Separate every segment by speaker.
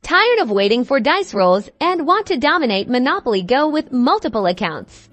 Speaker 1: Tired of waiting for dice rolls and want to dominate Monopoly Go with multiple accounts?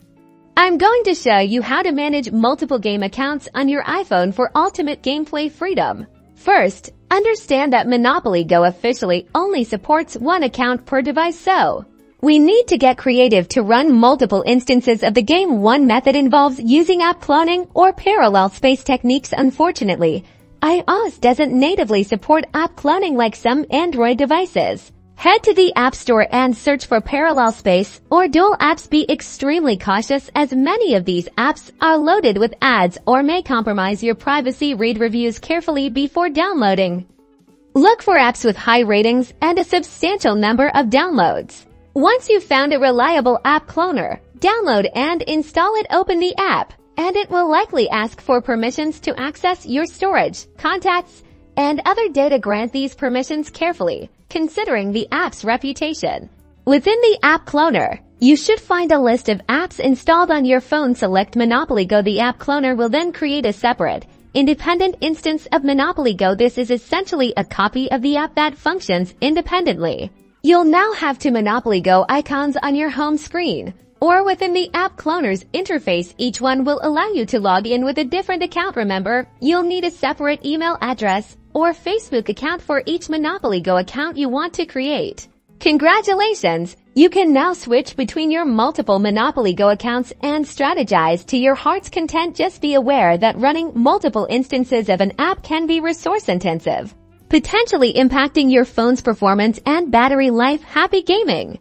Speaker 1: I'm going to show you how to manage multiple game accounts on your iPhone for ultimate gameplay freedom. First, understand that Monopoly Go officially only supports one account per device, so we need to get creative to run multiple instances of the game. One method involves using app cloning or parallel space techniques. Unfortunately, iOS doesn't natively support app cloning like some Android devices. Head to the App Store and search for parallel space or dual apps. Be extremely cautious as many of these apps are loaded with ads or may compromise your privacy. Read reviews carefully before downloading. Look for apps with high ratings and a substantial number of downloads. Once you've found a reliable app cloner, download and install it. Open the app, and it will likely ask for permissions to access your storage, contacts, and other data. Grant these permissions carefully, considering the app's reputation. Within the app cloner, you should find a list of apps installed on your phone. Select Monopoly Go. The app cloner will then create a separate, independent instance of Monopoly Go. This is essentially a copy of the app that functions independently. You'll now have two Monopoly Go icons on your home screen, or within the app cloner's interface. Each one will allow you to log in with a different account. Remember, you'll need a separate email address or Facebook account for each Monopoly Go account you want to create. Congratulations! You can now switch between your multiple Monopoly Go accounts and strategize to your heart's content. Just be aware that running multiple instances of an app can be resource intensive, potentially impacting your phone's performance and battery life. Happy gaming!